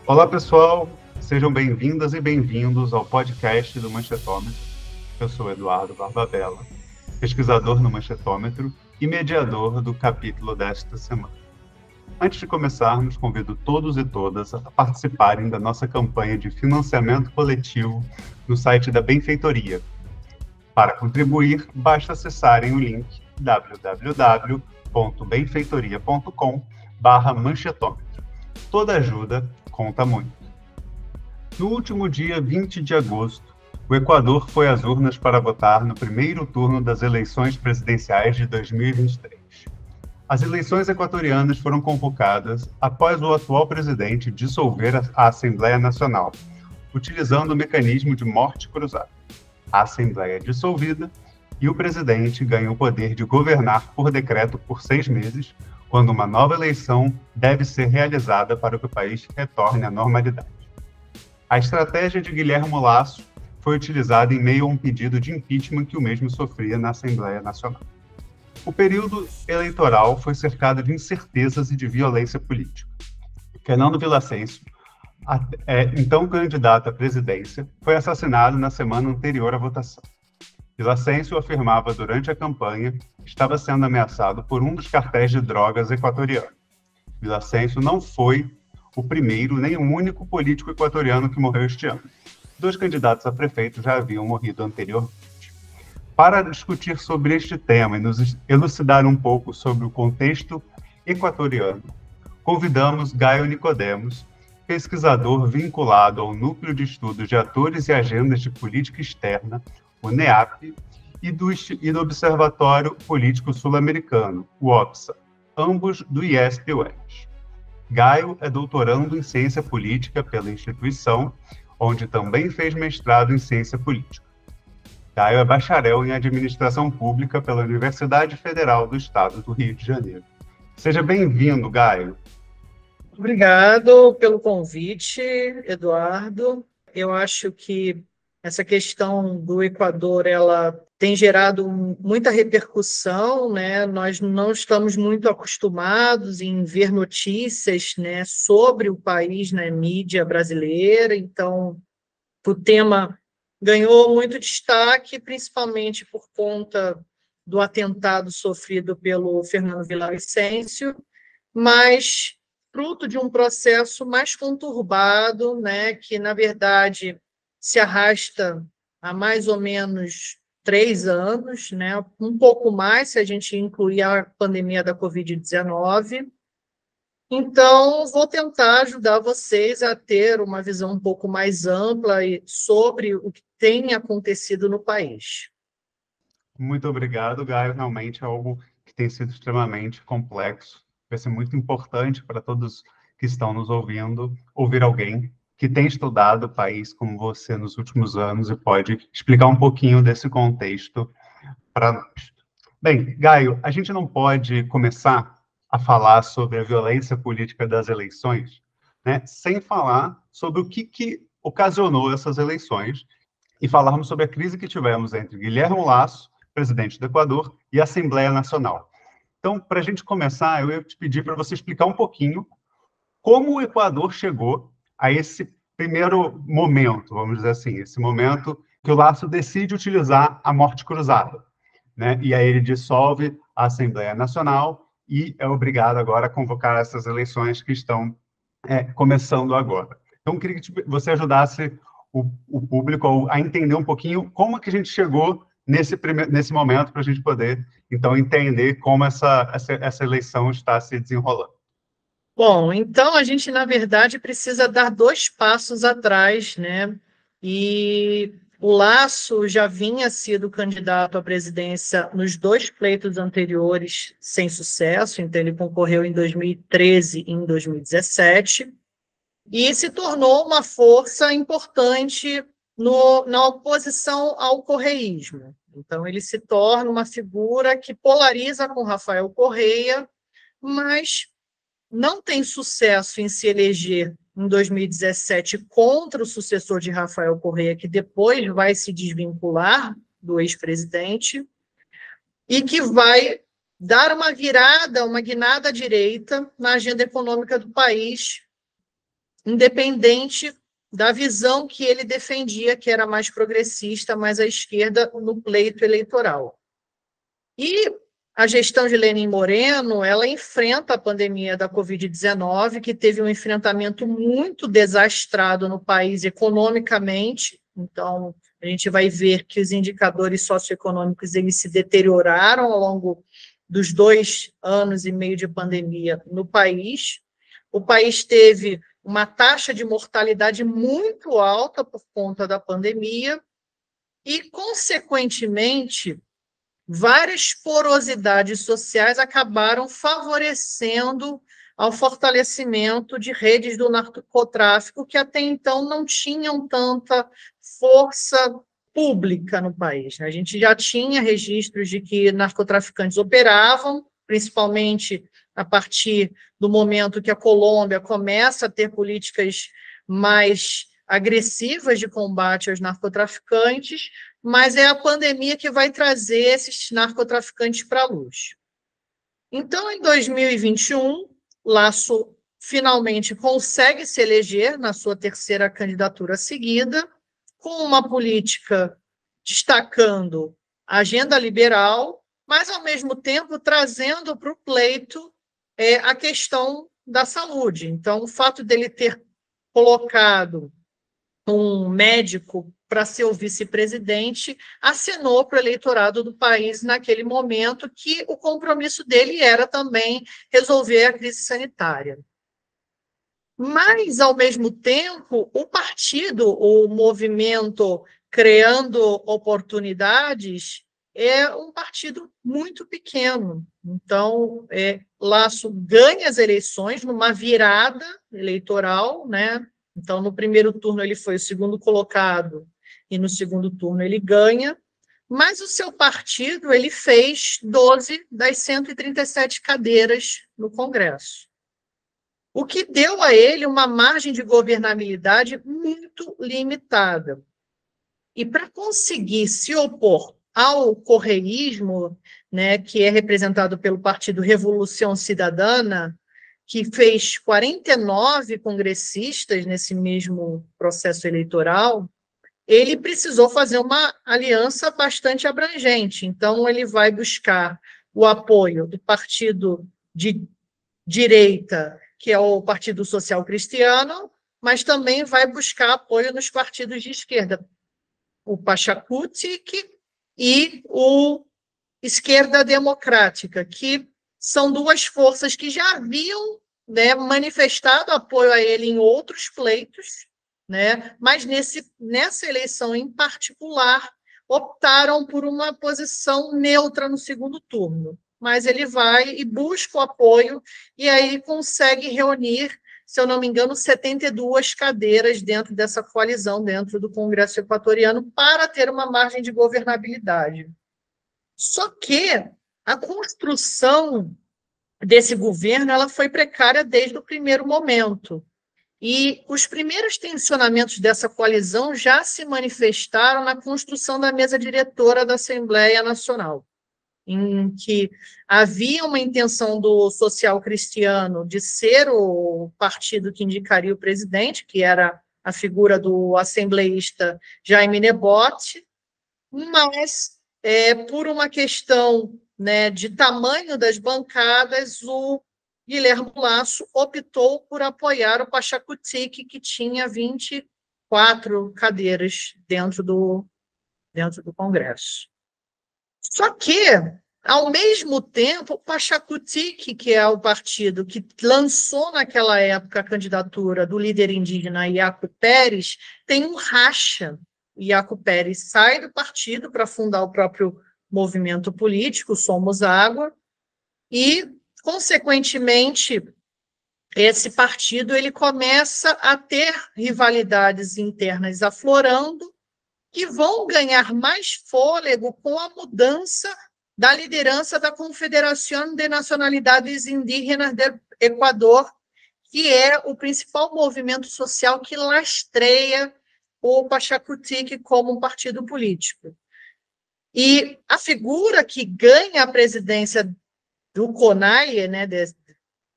Olá, pessoal. Sejam bem-vindas e bem-vindos ao podcast do Manchetômetro. Eu sou Eduardo Barbabella, pesquisador no Manchetômetro e mediador do capítulo desta semana. Antes de começarmos, convido todos e todas a participarem da nossa campanha de financiamento coletivo no site da Benfeitoria. Para contribuir, basta acessarem o link www.benfeitoria.com/manchetômetro. Toda ajuda conta muito. No último dia 20 de agosto, o Equador foi às urnas para votar no primeiro turno das eleições presidenciais de 2023. As eleições equatorianas foram convocadas após o atual presidente dissolver a Assembleia Nacional, utilizando o mecanismo de morte cruzada. A Assembleia é dissolvida e o presidente ganha o poder de governar por decreto por 6 meses, quando uma nova eleição deve ser realizada para que o país retorne à normalidade. A estratégia de Guilherme Lasso foi utilizada em meio a um pedido de impeachment que o mesmo sofria na Assembleia Nacional. O período eleitoral foi cercado de incertezas e de violência política. Fernando Villavicencio, então candidato à presidência, foi assassinado na semana anterior à votação. Villavicencio afirmava durante a campanha que estava sendo ameaçado por um dos cartéis de drogas equatorianos. Villavicencio não foi o primeiro nem o único político equatoriano que morreu este ano. 2 candidatos a prefeito já haviam morrido anteriormente. Para discutir sobre este tema e nos elucidar um pouco sobre o contexto equatoriano, convidamos Gaio Nicodemos, pesquisador vinculado ao Núcleo de Estudos de Atores e Agendas de Política Externa, o NEAP, e do Observatório Político Sul-Americano, o OPSA, ambos do IESP-UERJ. Gaio é doutorando em Ciência Política pela instituição, onde também fez mestrado em Ciência Política. Gaio é bacharel em Administração Pública pela Universidade Federal do Estado do Rio de Janeiro. Seja bem-vindo, Gaio. Obrigado pelo convite, Eduardo. Eu acho que essa questão do Equador, ela tem gerado muita repercussão, né? Nós não estamos muito acostumados em ver notícias, né, sobre o país na mídia brasileira, então o tema ganhou muito destaque, principalmente por conta do atentado sofrido pelo Fernando Villavicencio, mas fruto de um processo mais conturbado, né, que, na verdade, se arrasta há mais ou menos 3 anos, né, um pouco mais, se a gente incluir a pandemia da Covid-19. Então, vou tentar ajudar vocês a ter uma visão um pouco mais ampla sobre o que tem acontecido no país. Muito obrigado, Gaio. Realmente é algo que tem sido extremamente complexo. Vai ser muito importante para todos que estão nos ouvindo ouvir alguém que tem estudado o país como você nos últimos anos e pode explicar um pouquinho desse contexto para nós. Bem, Gaio, a gente não pode começar a falar sobre a violência política das eleições, né, sem falar sobre o que ocasionou essas eleições e falarmos sobre a crise que tivemos entre Guilherme Lasso, presidente do Equador, e a Assembleia Nacional. Então, para a gente começar, eu ia te pedir para você explicar um pouquinho como o Equador chegou a esse primeiro momento, vamos dizer assim, esse momento que o Lasso decide utilizar a morte cruzada, né? E aí ele dissolve a Assembleia Nacional e é obrigado agora a convocar essas eleições que estão começando agora. Então, eu queria que você ajudasse o público a entender um pouquinho como que a gente chegou nesse momento para a gente poder, então, entender como essa eleição está se desenrolando. Bom, então a gente, na verdade, precisa dar 2 passos atrás, né? E o Lasso já vinha sido candidato à presidência nos 2 pleitos anteriores sem sucesso, então ele concorreu em 2013 e em 2017, e se tornou uma força importante na oposição ao correísmo. Então ele se torna uma figura que polariza com Rafael Correa, mas não tem sucesso em se eleger em 2017 contra o sucessor de Rafael Correa, que depois vai se desvincular do ex-presidente, e que vai dar uma guinada à direita na agenda econômica do país, independente da visão que ele defendia, que era mais progressista, mais à esquerda no pleito eleitoral. E a gestão de Lenin Moreno, ela enfrenta a pandemia da Covid-19, que teve um enfrentamento muito desastrado no país economicamente. Então, a gente vai ver que os indicadores socioeconômicos eles se deterioraram ao longo dos 2 anos e meio de pandemia no país. O país teve uma taxa de mortalidade muito alta por conta da pandemia e, consequentemente, várias porosidades sociais acabaram favorecendo ao fortalecimento de redes do narcotráfico que até então não tinham tanta força pública no país. A gente já tinha registros de que narcotraficantes operavam, principalmente a partir do momento que a Colômbia começa a ter políticas mais agressivas de combate aos narcotraficantes, mas é a pandemia que vai trazer esses narcotraficantes para a luz. Então, em 2021, Lasso finalmente consegue se eleger na sua 3ª candidatura seguida, com uma política destacando a agenda liberal, mas, ao mesmo tempo, trazendo para o pleito a questão da saúde. Então, o fato dele ter colocado um médico para ser o vice-presidente, acenou para o eleitorado do país naquele momento que o compromisso dele era também resolver a crise sanitária. Mas, ao mesmo tempo, o partido, o movimento Criando Oportunidades, é um partido muito pequeno. Então, Lasso ganha as eleições numa virada eleitoral, né? Então, no primeiro turno ele foi o segundo colocado e no segundo turno ele ganha, mas o seu partido ele fez 12 das 137 cadeiras no Congresso, o que deu a ele uma margem de governabilidade muito limitada. E para conseguir se opor ao correísmo, né, que é representado pelo Partido Revolução Cidadana, que fez 49 congressistas nesse mesmo processo eleitoral, ele precisou fazer uma aliança bastante abrangente. Então, ele vai buscar o apoio do partido de direita, que é o Partido Social Cristiano, mas também vai buscar apoio nos partidos de esquerda, o Pachakutik e o Esquerda Democrática, que são 2 forças que já haviam, né, manifestado apoio a ele em outros pleitos, né, mas nessa eleição em particular optaram por uma posição neutra no segundo turno. Mas ele vai e busca o apoio e aí consegue reunir, se eu não me engano, 72 cadeiras dentro dessa coalizão, dentro do Congresso Equatoriano, para ter uma margem de governabilidade. Só que a construção desse governo ela foi precária desde o primeiro momento. E os primeiros tensionamentos dessa coalizão já se manifestaram na construção da mesa diretora da Assembleia Nacional, em que havia uma intenção do social cristiano de ser o partido que indicaria o presidente, que era a figura do assembleísta Jaime Nebot, mas por uma questão, né, de tamanho das bancadas, o Guilherme Lasso optou por apoiar o Pachakutik, que tinha 24 cadeiras dentro do Congresso. Só que, ao mesmo tempo, o Pachakutik, que é o partido que lançou naquela época a candidatura do líder indígena Iaco Pérez, tem um racha. Iaco Pérez sai do partido para fundar o próprio movimento político, Somos Água, e, consequentemente, esse partido ele começa a ter rivalidades internas aflorando, que vão ganhar mais fôlego com a mudança da liderança da Confederação de Nacionalidades Indígenas do Equador, que é o principal movimento social que lastreia o Pachakutik como um partido político. E a figura que ganha a presidência do CONAIE, né,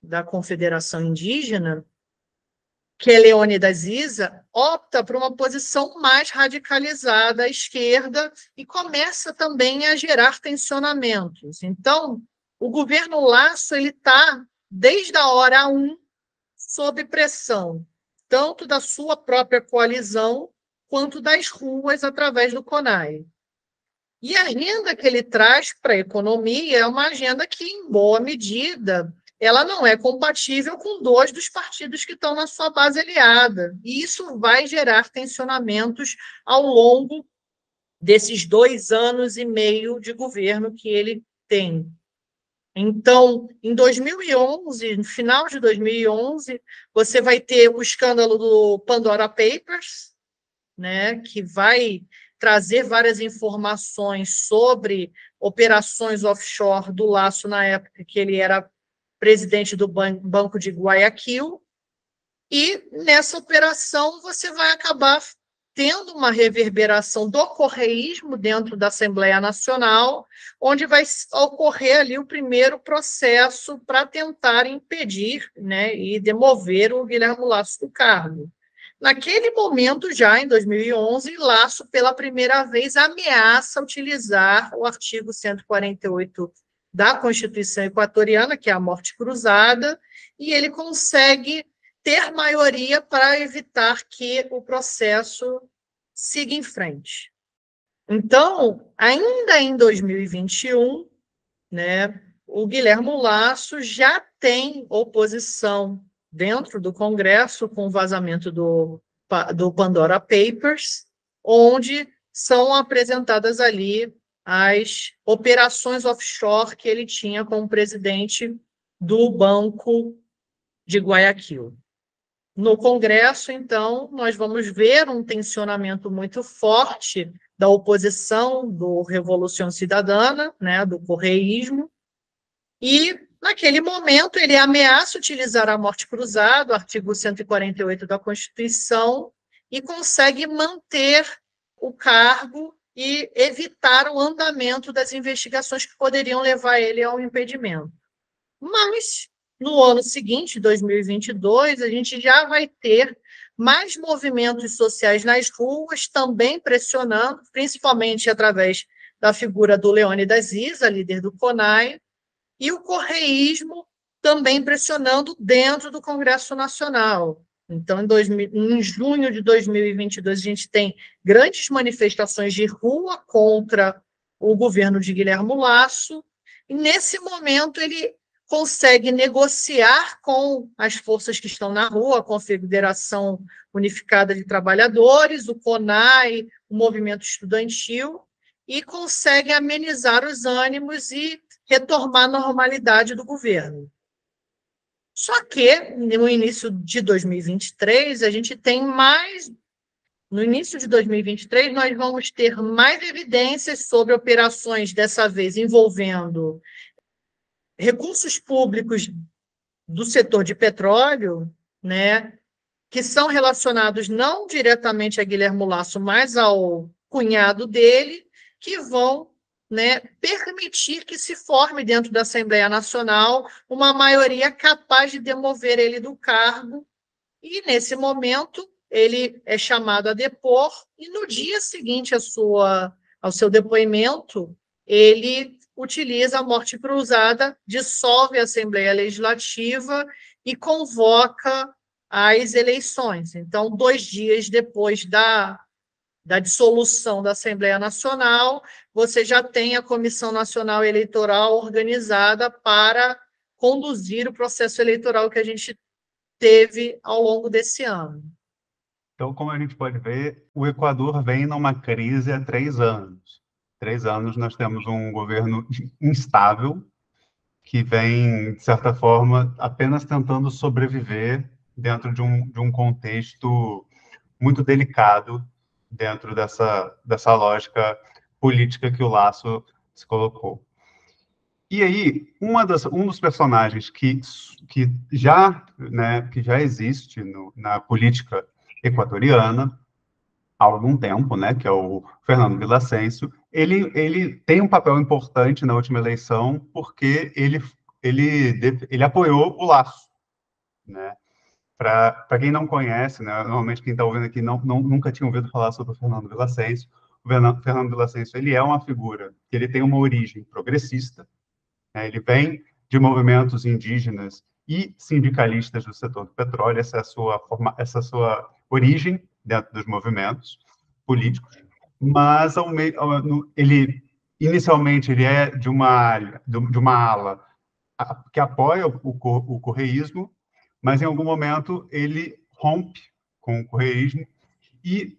da Confederação Indígena, que é Leônidas Issa, opta por uma posição mais radicalizada à esquerda e começa também a gerar tensionamentos. Então, o governo Lasso está, desde a hora 1, sob pressão, tanto da sua própria coalizão, quanto das ruas através do CONAI. E a agenda que ele traz para a economia é uma agenda que, em boa medida, ela não é compatível com dois dos partidos que estão na sua base aliada. E isso vai gerar tensionamentos ao longo desses 2 anos e meio de governo que ele tem. Então, em 2011, no final de 2011, você vai ter o escândalo do Pandora Papers, né, que vai trazer várias informações sobre operações offshore do Lasso na época que ele era presidente do Banco de Guayaquil, e nessa operação você vai acabar tendo uma reverberação do correísmo dentro da Assembleia Nacional, onde vai ocorrer ali o primeiro processo para tentar impedir, né, e demover o Guilherme Lasso do cargo. Naquele momento, já em 2011, Lasso, pela primeira vez, ameaça utilizar o artigo 148 da Constituição Equatoriana, que é a morte cruzada, e ele consegue ter maioria para evitar que o processo siga em frente. Então, ainda em 2021, né, o Guilherme Lasso já tem oposição dentro do Congresso com o vazamento do Pandora Papers, onde são apresentadas ali as operações offshore que ele tinha como presidente do Banco de Guayaquil. No Congresso, então, nós vamos ver um tensionamento muito forte da oposição do Revolução Cidadana, né, do correísmo, e naquele momento, ele ameaça utilizar a morte cruzada, o artigo 148 da Constituição, e consegue manter o cargo e evitar o andamento das investigações que poderiam levar ele ao impedimento. Mas, no ano seguinte, 2022, a gente já vai ter mais movimentos sociais nas ruas, também pressionando, principalmente através da figura do Leônidas Issa, líder do CONAI, e o correísmo também pressionando dentro do Congresso Nacional. Então, em junho de 2022, a gente tem grandes manifestações de rua contra o governo de Guilherme Lasso, e nesse momento ele consegue negociar com as forças que estão na rua, a Confederação Unificada de Trabalhadores, o CONAI, o movimento estudantil, e consegue amenizar os ânimos e retomar a normalidade do governo. Só que, no início de 2023, a gente tem mais... No início de 2023, nós vamos ter mais evidências sobre operações, dessa vez envolvendo recursos públicos do setor de petróleo, né, que são relacionados não diretamente a Guilherme Lasso, mas ao cunhado dele, que vão, né, permitir que se forme dentro da Assembleia Nacional uma maioria capaz de demover ele do cargo, e nesse momento ele é chamado a depor, e no dia seguinte ao seu depoimento, ele utiliza a morte cruzada, dissolve a Assembleia Legislativa e convoca as eleições. Então, 2 dias depois da dissolução da Assembleia Nacional, você já tem a Comissão Nacional Eleitoral organizada para conduzir o processo eleitoral que a gente teve ao longo desse ano. Então, como a gente pode ver, o Equador vem numa crise há 3 anos. 3 anos nós temos um governo instável, que vem, de certa forma, apenas tentando sobreviver dentro de um contexto muito delicado, dentro dessa lógica política que o Lasso se colocou. E aí, um dos personagens que já existe na política equatoriana há algum tempo, né, que é o Fernando Villavicencio, ele tem um papel importante na última eleição porque ele apoiou o Lasso, né? Para quem não conhece, né, normalmente quem está ouvindo aqui nunca tinha ouvido falar sobre o Fernando Villaseñor. O Fernando Villaseñor, ele é uma figura que ele tem uma origem progressista, né, ele vem de movimentos indígenas e sindicalistas do setor do petróleo, essa é a sua origem dentro dos movimentos políticos, mas ele inicialmente ele é de uma ala que apoia o correísmo, mas em algum momento ele rompe com o correísmo e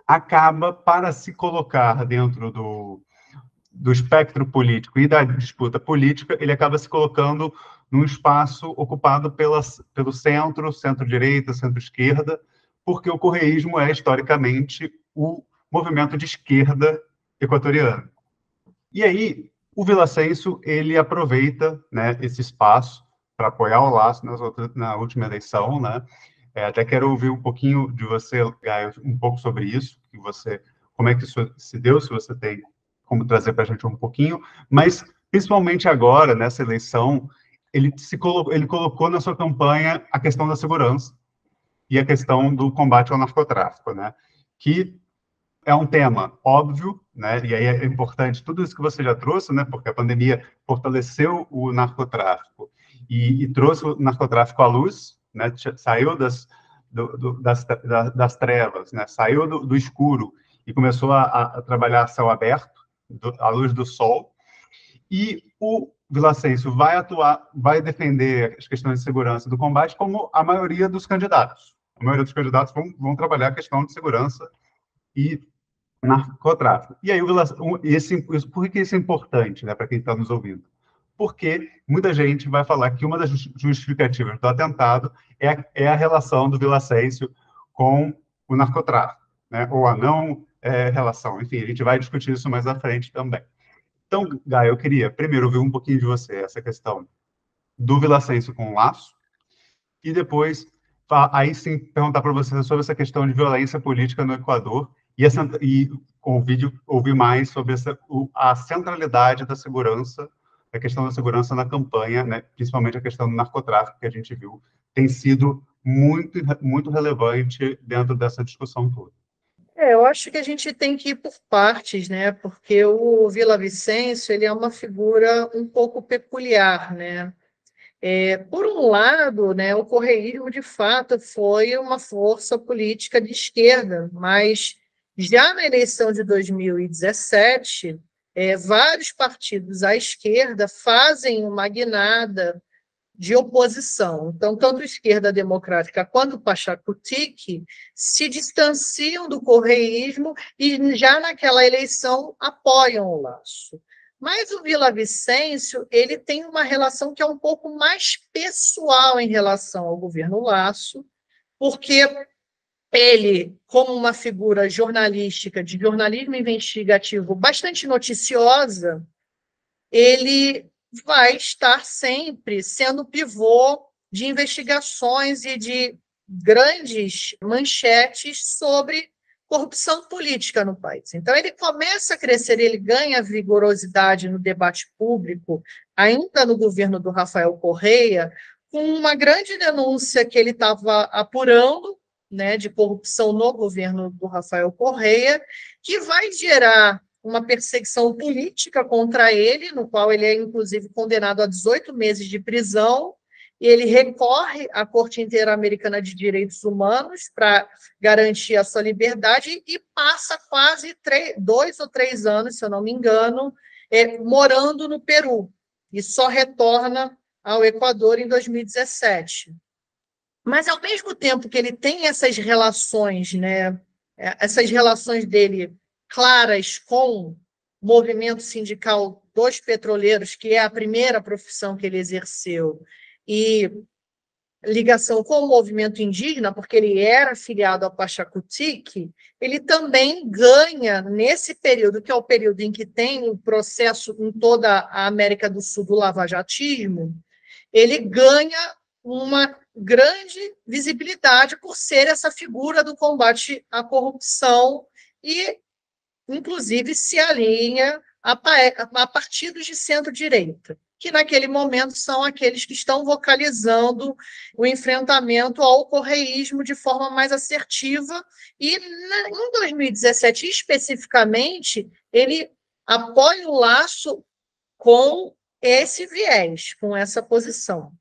acaba, para se colocar dentro do espectro político e da disputa política, ele acaba se colocando num espaço ocupado pelo centro-direita, centro-esquerda, porque o correísmo é, historicamente, o movimento de esquerda equatoriano. E aí, o Villaseñor, ele aproveita, né, esse espaço para apoiar o Lasso na última eleição, né? Até quero ouvir um pouquinho de você, Gaio, um pouco sobre isso, como é que isso se deu, se você tem como trazer para a gente um pouquinho, mas principalmente agora, nessa eleição, ele colocou na sua campanha a questão da segurança e a questão do combate ao narcotráfico, né? Que é um tema óbvio, né? E aí é importante tudo isso que você já trouxe, né? Porque a pandemia fortaleceu o narcotráfico e trouxe o narcotráfico à luz, né? Saiu das trevas, né? Saiu do escuro e começou a trabalhar a céu aberto, à luz do sol. E o Villaseñor vai defender as questões de segurança do combate, como a maioria dos candidatos. A maioria dos candidatos vão trabalhar a questão de segurança e narcotráfico. E aí, por que isso é importante, né, para quem está nos ouvindo? Porque muita gente vai falar que uma das justificativas do atentado é a relação do Villaseñor com o narcotráfico, né, ou a não relação. Enfim, a gente vai discutir isso mais à frente também. Então, Gaia, eu queria primeiro ouvir um pouquinho de você, essa questão do Villaseñor com o Lasso, e depois, aí sim, perguntar para você sobre essa questão de violência política no Equador e ouvir mais sobre a centralidade da segurança, a questão da segurança na campanha, né, principalmente a questão do narcotráfico, que a gente viu, tem sido muito, muito relevante dentro dessa discussão toda. Eu acho que a gente tem que ir por partes, né? Porque o Villavicencio, ele é uma figura um pouco peculiar, né? Por um lado, né, o correísmo, de fato, foi uma força política de esquerda, mas já na eleição de 2017, vários partidos à esquerda fazem uma guinada de oposição. Então, tanto a Esquerda Democrática quanto o Pachacutic se distanciam do correísmo e já naquela eleição apoiam o Lasso. Mas o Villavicencio, ele tem uma relação que é um pouco mais pessoal em relação ao governo Lasso, porque ele, como uma figura jornalística, de jornalismo investigativo bastante noticiosa, ele vai estar sempre sendo pivô de investigações e de grandes manchetes sobre corrupção política no país. Então, ele começa a crescer, ele ganha vigorosidade no debate público, ainda no governo do Rafael Correa, com uma grande denúncia que ele estava apurando, né, de corrupção no governo do Rafael Correa, que vai gerar uma perseguição política contra ele, no qual ele é, inclusive, condenado a 18 meses de prisão, e ele recorre à Corte Interamericana de Direitos Humanos para garantir a sua liberdade e passa quase 2 ou 3 anos, se eu não me engano, morando no Peru, e só retorna ao Equador em 2017. Mas, ao mesmo tempo que ele tem essas relações, né, essas relações dele claras com o movimento sindical dos petroleiros, que é a primeira profissão que ele exerceu, e ligação com o movimento indígena, porque ele era afiliado ao Pachacutic, ele também ganha, nesse período, que é o período em que tem o processo em toda a América do Sul do lavajatismo, ele ganha uma grande visibilidade por ser essa figura do combate à corrupção e, inclusive, se alinha a partidos de centro-direita, que naquele momento são aqueles que estão vocalizando o enfrentamento ao correísmo de forma mais assertiva, e em 2017, especificamente, ele apoia o Lasso com esse viés, com essa posição.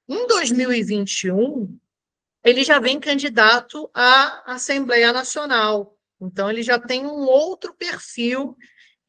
Em 2021, ele já vem candidato à Assembleia Nacional, então ele já tem um outro perfil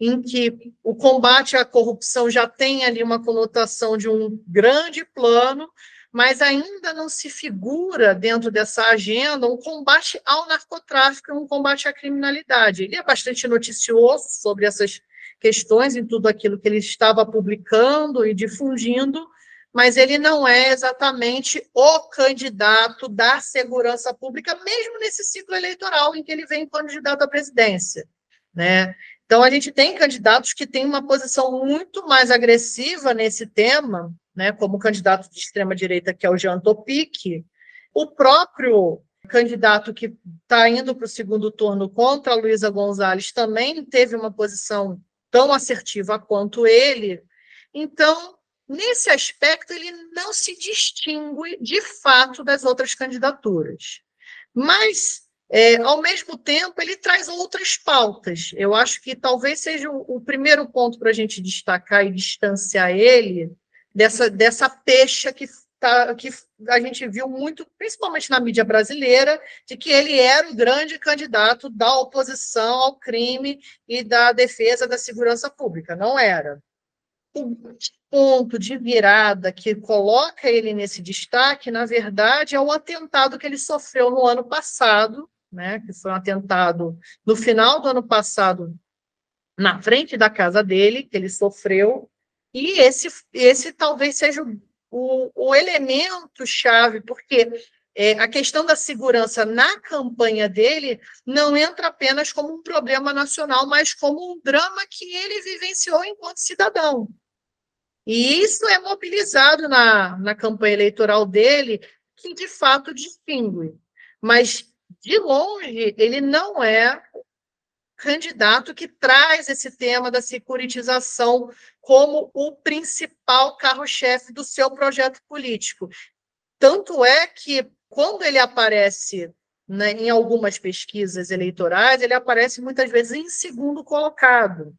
em que o combate à corrupção já tem ali uma conotação de um grande plano, mas ainda não se figura dentro dessa agenda um combate ao narcotráfico, um combate à criminalidade. Ele é bastante noticioso sobre essas questões em tudo aquilo que ele estava publicando e difundindo, mas ele não é exatamente o candidato da segurança pública, mesmo nesse ciclo eleitoral em que ele vem candidato à presidência, né? Então, a gente tem candidatos que têm uma posição muito mais agressiva nesse tema, né, como o candidato de extrema-direita, que é o Jean Topic. O próprio candidato que está indo para o segundo turno contra a Luísa Gonzalez também teve uma posição tão assertiva quanto ele. Então, nesse aspecto, ele não se distingue, de fato, das outras candidaturas. Mas, ao mesmo tempo, ele traz outras pautas. Eu acho que talvez seja o primeiro ponto para a gente destacar e distanciar ele dessa pecha que a gente viu muito, principalmente na mídia brasileira, de que ele era o grande candidato da oposição ao crime e da defesa da segurança pública. Não era. O ponto de virada que coloca ele nesse destaque, na verdade, é o atentado que ele sofreu no ano passado, né, que foi um atentado no final do ano passado, na frente da casa dele, que ele sofreu, e esse talvez seja o elemento-chave, porque a questão da segurança na campanha dele não entra apenas como um problema nacional, mas como um drama que ele vivenciou enquanto cidadão. E isso é mobilizado na campanha eleitoral dele, que de fato distingue. Mas, de longe, ele não é candidato que traz esse tema da securitização como o principal carro-chefe do seu projeto político. Tanto é que, quando ele aparece, né, em algumas pesquisas eleitorais, ele aparece muitas vezes em segundo colocado,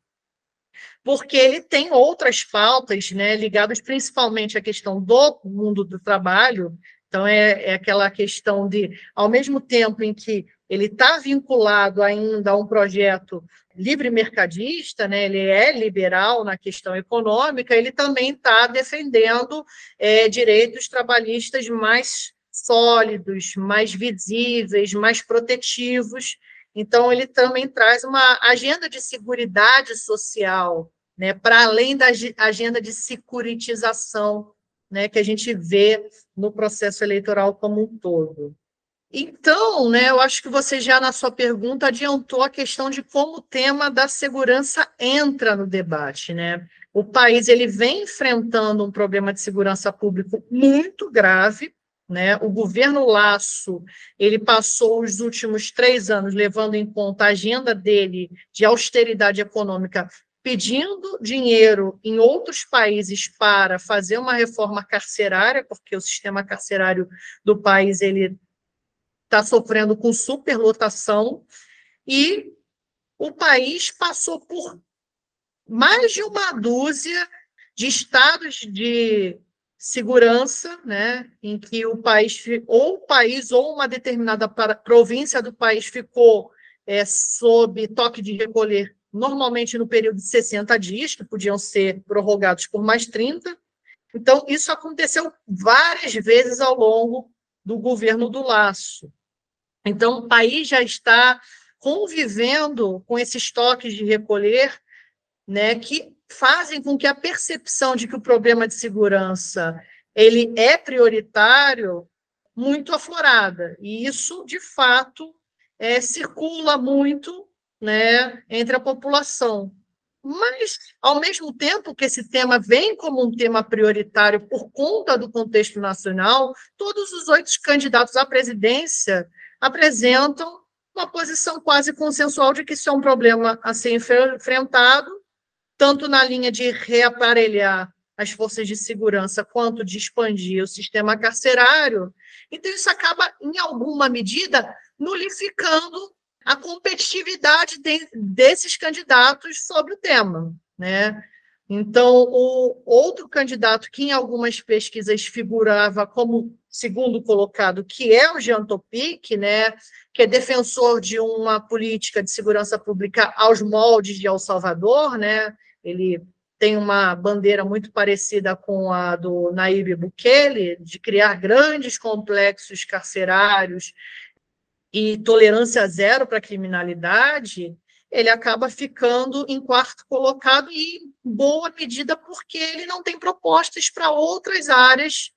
porque ele tem outras pautas, né, ligadas principalmente à questão do mundo do trabalho. Então, é aquela questão de, ao mesmo tempo em que ele está vinculado ainda a um projeto livre-mercadista, né, ele é liberal na questão econômica, ele também está defendendo direitos trabalhistas mais sólidos, mais visíveis, mais protetivos. Então, ele também traz uma agenda de seguridade social, né, para além da agenda de securitização, né, que a gente vê no processo eleitoral como um todo. Então, né, eu acho que você já, na sua pergunta, adiantou a questão de como o tema da segurança entra no debate, né? O país ele vem enfrentando um problema de segurança pública muito grave, né? O governo Lasso ele passou os últimos 3 anos levando em conta a agenda dele de austeridade econômica, pedindo dinheiro em outros países para fazer uma reforma carcerária, porque o sistema carcerário do país ele está sofrendo com superlotação, e o país passou por mais de uma dúzia de estados de segurança, né, em que o país ou uma determinada província do país ficou sob toque de recolher, normalmente no período de 60 dias, que podiam ser prorrogados por mais 30. Então, isso aconteceu várias vezes ao longo do governo do Lasso. Então, o país já está convivendo com esses toques de recolher, né, que fazem com que a percepção de que o problema de segurança ele é prioritário muito aflorada. E isso, de fato, circula muito, né, entre a população. Mas, ao mesmo tempo que esse tema vem como um tema prioritário por conta do contexto nacional, todos os 8 candidatos à presidência apresentam uma posição quase consensual de que isso é um problema a ser enfrentado, tanto na linha de reaparelhar as forças de segurança quanto de expandir o sistema carcerário. Então, isso acaba, em alguma medida, nulificando a competitividade desses candidatos sobre o tema, né? Então, o outro candidato que em algumas pesquisas figurava como segundo colocado, que é o Jean Topic, né, que é defensor de uma política de segurança pública aos moldes de El Salvador, né? Ele tem uma bandeira muito parecida com a do Nayib Bukele, de criar grandes complexos carcerários e tolerância zero para a criminalidade. Ele acaba ficando em quarto colocado e, em boa medida, porque ele não tem propostas para outras áreas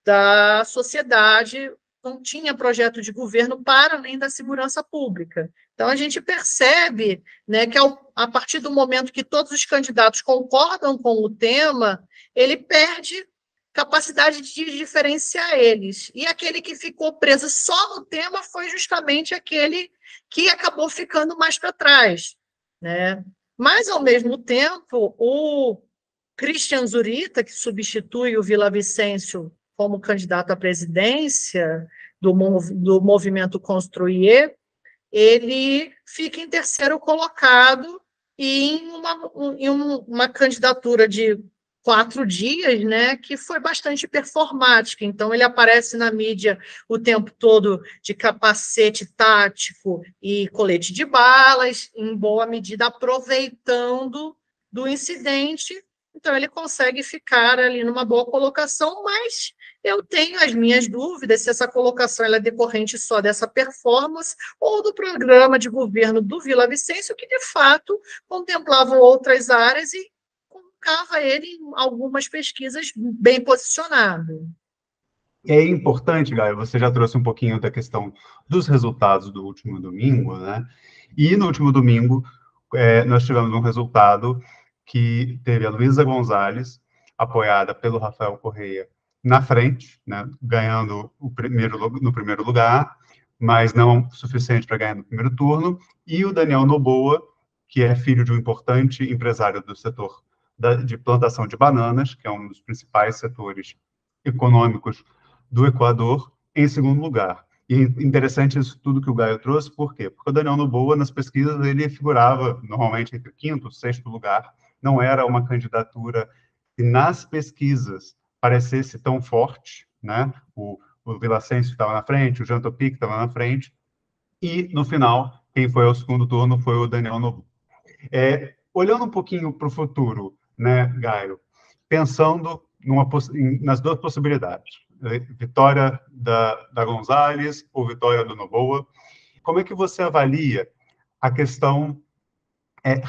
da sociedade, não tinha projeto de governo para além da segurança pública. Então, a gente percebe, né, que a partir do momento que todos os candidatos concordam com o tema, ele perde capacidade de diferenciar eles. E aquele que ficou preso só no tema foi justamente aquele que acabou ficando mais para trás, né? Mas, ao mesmo tempo, o Christian Zurita, que substitui o Villavicencio como candidato à presidência do movimento Construir, ele fica em terceiro colocado e em uma candidatura de 4 dias, né, que foi bastante performática. Então, ele aparece na mídia o tempo todo de capacete tático e colete de balas, em boa medida aproveitando do incidente. Então, ele consegue ficar ali numa boa colocação, mas eu tenho as minhas dúvidas se essa colocação ela é decorrente só dessa performance ou do programa de governo do Villavicencio, que, de fato, contemplava outras áreas e colocava ele em algumas pesquisas bem posicionado. É importante, Gaia, você já trouxe um pouquinho da questão dos resultados do último domingo, né? E no último domingo, nós tivemos um resultado que teve a Luísa Gonzalez, apoiada pelo Rafael Correia, na frente, né, ganhando no primeiro lugar, mas não o suficiente para ganhar no primeiro turno, e o Daniel Noboa, que é filho de um importante empresário do setor de plantação de bananas, que é um dos principais setores econômicos do Equador, em segundo lugar. E interessante isso tudo que o Gaio trouxe, por quê? Porque o Daniel Noboa, nas pesquisas, ele figurava normalmente entre quinto e sexto lugar, não era uma candidatura que nas pesquisas parecesse tão forte, né? O Villavicencio estava na frente, o Jean Topic estava na frente, e no final, quem foi ao segundo turno foi o Daniel Noboa. Olhando um pouquinho para o futuro, né, Gaio, pensando nas duas possibilidades, vitória da Gonzalez ou vitória do Noboa, como é que você avalia a questão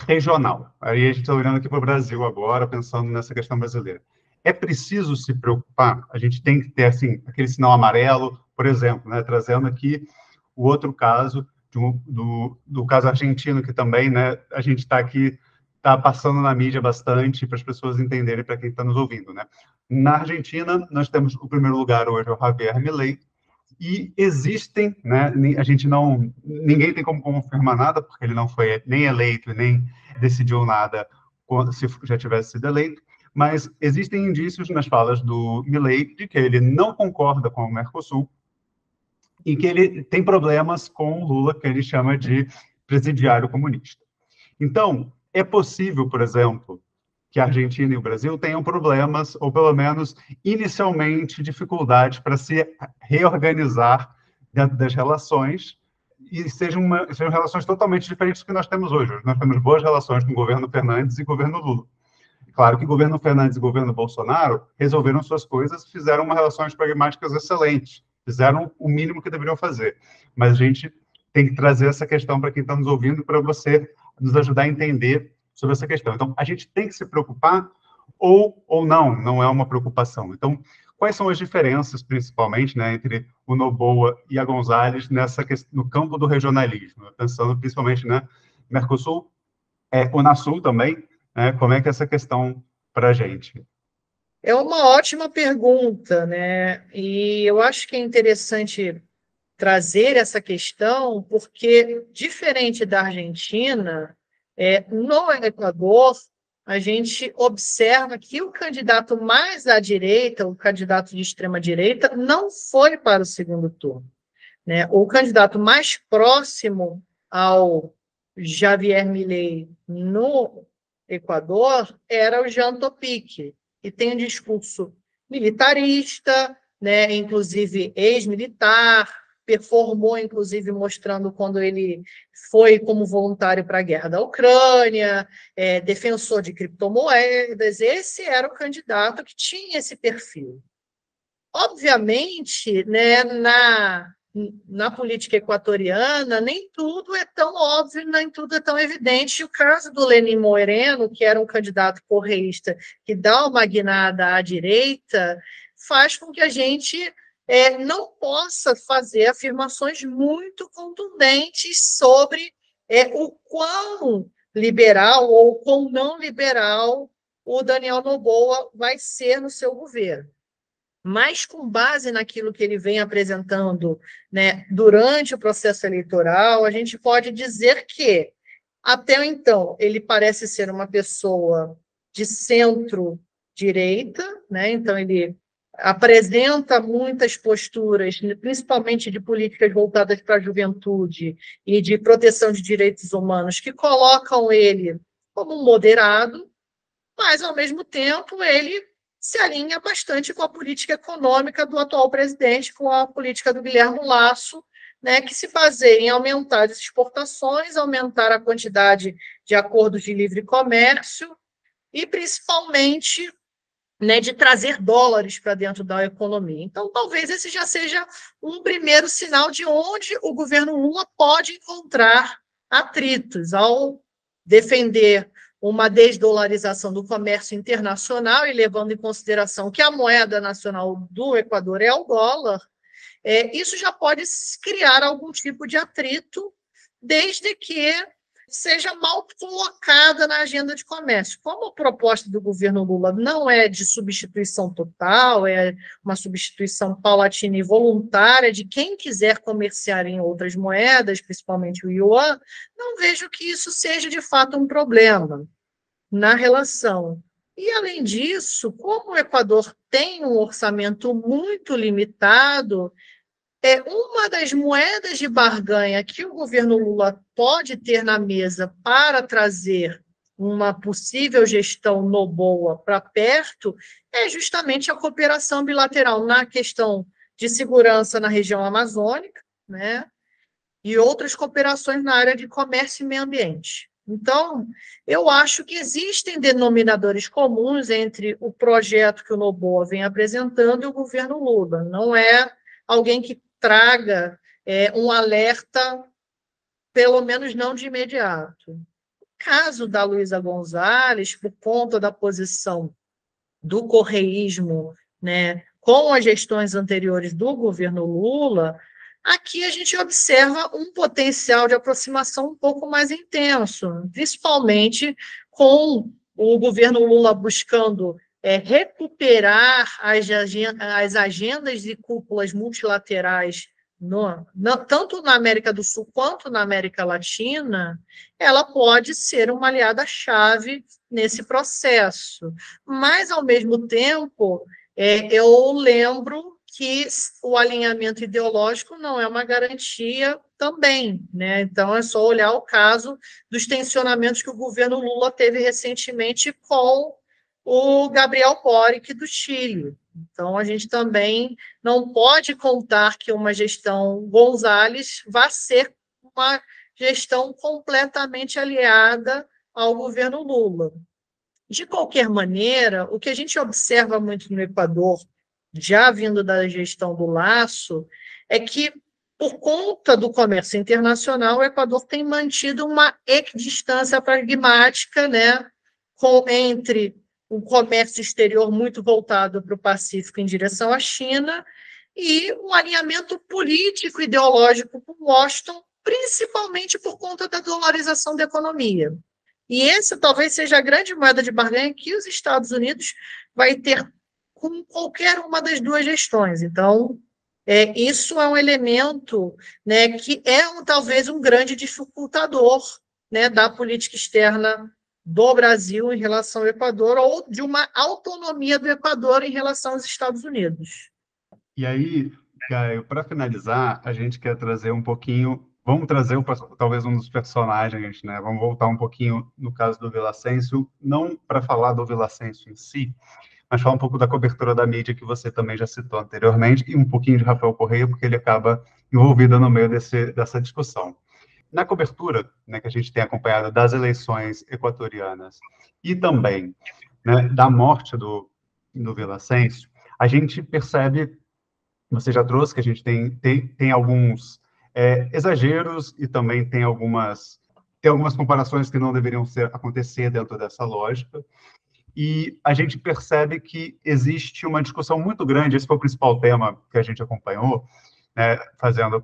regional? Aí a gente está olhando aqui para o Brasil agora, pensando nessa questão brasileira. É preciso se preocupar? A gente tem que ter assim, aquele sinal amarelo, por exemplo, né, trazendo aqui o outro caso, do caso argentino, que também, né, a gente está aqui, está passando na mídia bastante para as pessoas entenderem, para quem está nos ouvindo, né? Na Argentina, nós temos o primeiro lugar hoje, o Javier Milei, e existem, né, ninguém tem como confirmar nada, porque ele não foi nem eleito, nem decidiu nada se já tivesse sido eleito, mas existem indícios nas falas do Milei de que ele não concorda com o Mercosul e que ele tem problemas com o Lula, que ele chama de presidiário comunista. Então, é possível, por exemplo, que a Argentina e o Brasil tenham problemas, ou pelo menos, inicialmente, dificuldades para se reorganizar dentro das relações, e sejam relações totalmente diferentes do que nós temos hoje. Nós temos boas relações com o governo Fernandes e o governo Lula. Claro que o governo Fernandes e o governo Bolsonaro resolveram suas coisas, fizeram relações pragmáticas excelentes, fizeram o mínimo que deveriam fazer. Mas a gente tem que trazer essa questão para quem está nos ouvindo, para você nos ajudar a entender sobre essa questão. Então, a gente tem que se preocupar ou não é uma preocupação. Então, quais são as diferenças, principalmente, né, entre o Noboa e a Gonzalez no campo do regionalismo? Pensando principalmente, né, Mercosul, Unasul também, né, como é que é essa questão para a gente? É uma ótima pergunta, né? E eu acho que é interessante trazer essa questão, porque, diferente da Argentina, no Equador, a gente observa que o candidato mais à direita, o candidato de extrema-direita, não foi para o segundo turno, né? O candidato mais próximo ao Javier Milei no Equador era o Jean Topic, que tem um discurso militarista, né? Inclusive ex-militar, performou, inclusive, mostrando quando ele foi como voluntário para a guerra da Ucrânia, defensor de criptomoedas. Esse era o candidato que tinha esse perfil. Obviamente, né, na política equatoriana, nem tudo é tão óbvio, nem tudo é tão evidente. O caso do Lenín Moreno, que era um candidato correísta que dá uma guinada à direita, faz com que a gente não possa fazer afirmações muito contundentes sobre o quão liberal ou quão não liberal o Daniel Noboa vai ser no seu governo. Mas com base naquilo que ele vem apresentando, né, durante o processo eleitoral, a gente pode dizer que, até então, ele parece ser uma pessoa de centro-direita, né? Então ele apresenta muitas posturas, principalmente de políticas voltadas para a juventude e de proteção de direitos humanos, que colocam ele como um moderado, mas, ao mesmo tempo, ele se alinha bastante com a política econômica do atual presidente, com a política do Guilherme Lasso, né, que se baseia em aumentar as exportações, aumentar a quantidade de acordos de livre comércio e, principalmente, né, de trazer dólares para dentro da economia. Então, talvez esse já seja um primeiro sinal de onde o governo Lula pode encontrar atritos ao defender uma desdolarização do comércio internacional e levando em consideração que a moeda nacional do Equador é o dólar. Isso já pode criar algum tipo de atrito, desde que seja mal colocada na agenda de comércio. Como a proposta do governo Lula não é de substituição total, é uma substituição paulatina e voluntária de quem quiser comerciar em outras moedas, principalmente o yuan, não vejo que isso seja de fato um problema na relação. E, além disso, como o Equador tem um orçamento muito limitado, uma das moedas de barganha que o governo Lula pode ter na mesa para trazer uma possível gestão Noboa para perto é justamente a cooperação bilateral na questão de segurança na região amazônica, né, e outras cooperações na área de comércio e meio ambiente. Então, eu acho que existem denominadores comuns entre o projeto que o Noboa vem apresentando e o governo Lula. Não é alguém que traga um alerta, pelo menos não de imediato. No caso da Luísa Gonzalez, por conta da posição do correísmo, né, com as gestões anteriores do governo Lula, aqui a gente observa um potencial de aproximação um pouco mais intenso, principalmente com o governo Lula buscando recuperar as agendas e cúpulas multilaterais, tanto na América do Sul quanto na América Latina, ela pode ser uma aliada-chave nesse processo. Mas, ao mesmo tempo, eu lembro que o alinhamento ideológico não é uma garantia também, né? Então, é só olhar o caso dos tensionamentos que o governo Lula teve recentemente com o Gabriel Boric do Chile. Então, a gente também não pode contar que uma gestão Gonzalez vá ser uma gestão completamente aliada ao governo Lula. De qualquer maneira, o que a gente observa muito no Equador, já vindo da gestão do Lasso, é que, por conta do comércio internacional, o Equador tem mantido uma equidistância pragmática, né, entre um comércio exterior muito voltado para o Pacífico em direção à China e um alinhamento político e ideológico com Washington, principalmente por conta da dolarização da economia. E essa talvez seja a grande moeda de barganha que os Estados Unidos vai ter com qualquer uma das duas gestões. Então, isso é um elemento, né, que é talvez um grande dificultador, né, da política externa do Brasil em relação ao Equador ou de uma autonomia do Equador em relação aos Estados Unidos. E aí, Caio, para finalizar, a gente quer trazer um pouquinho, vamos trazer talvez um dos personagens, né? Vamos voltar um pouquinho no caso do Villavicencio, não para falar do Villavicencio em si, mas falar um pouco da cobertura da mídia que você também já citou anteriormente e um pouquinho de Rafael Correia, porque ele acaba envolvido no meio dessa discussão. Na cobertura, né, que a gente tem acompanhado das eleições equatorianas e também, né, da morte do Villavicencio, a gente percebe, você já trouxe, que a gente tem alguns exageros e também tem algumas comparações que não deveriam acontecer dentro dessa lógica. E a gente percebe que existe uma discussão muito grande, esse foi o principal tema que a gente acompanhou, né,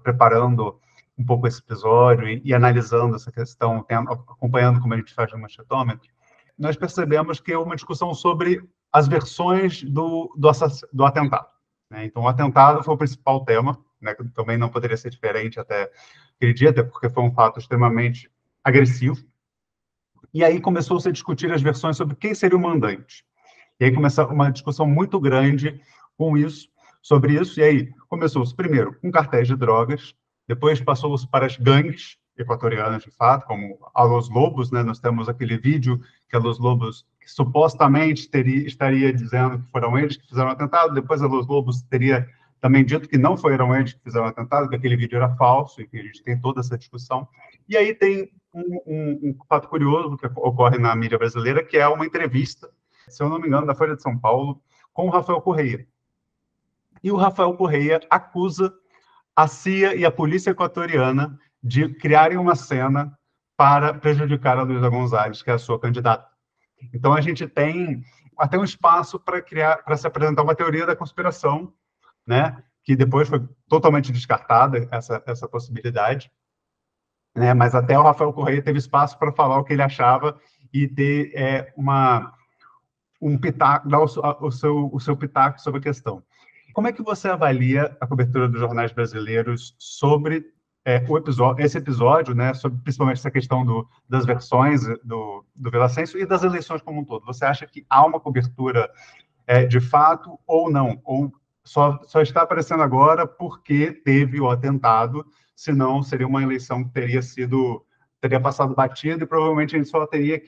preparando um pouco esse episódio e analisando essa questão, acompanhando como a gente faz no Machetômetro. Nós percebemos que é uma discussão sobre as versões do atentado, né? Então, o atentado foi o principal tema, né, que também não poderia ser diferente até aquele dia, até porque foi um fato extremamente agressivo. E aí começou-se a discutir as versões sobre quem seria o mandante. E aí começou uma discussão muito grande sobre isso, e aí começou-se primeiro com cartéis de drogas, depois passou-se para as gangues equatorianas, de fato, como a Los Lobos, né? Nós temos aquele vídeo que a Los Lobos que supostamente estaria dizendo que foram eles que fizeram o atentado, depois a Los Lobos teria também dito que não foram eles que fizeram o atentado, que aquele vídeo era falso, e que a gente tem toda essa discussão. E aí tem um fato curioso que ocorre na mídia brasileira, que é uma entrevista, se eu não me engano, da Folha de São Paulo, com o Rafael Correia. E o Rafael Correia acusa a CIA e a polícia equatoriana de criarem uma cena para prejudicar a Luísa Gonzalez, que é a sua candidata. Então, a gente tem até um espaço para se apresentar uma teoria da conspiração, né, que depois foi totalmente descartada, essa possibilidade, né, mas até o Rafael Correia teve espaço para falar o que ele achava e ter um pitaco, dar o seu pitaco sobre a questão. Como é que você avalia a cobertura dos jornais brasileiros sobre esse episódio, né, sobre principalmente essa questão das versões do Villavicencio e das eleições como um todo? Você acha que há uma cobertura de fato ou não? Ou só está aparecendo agora porque teve o atentado, senão seria uma eleição que teria passado batido e provavelmente a gente só teria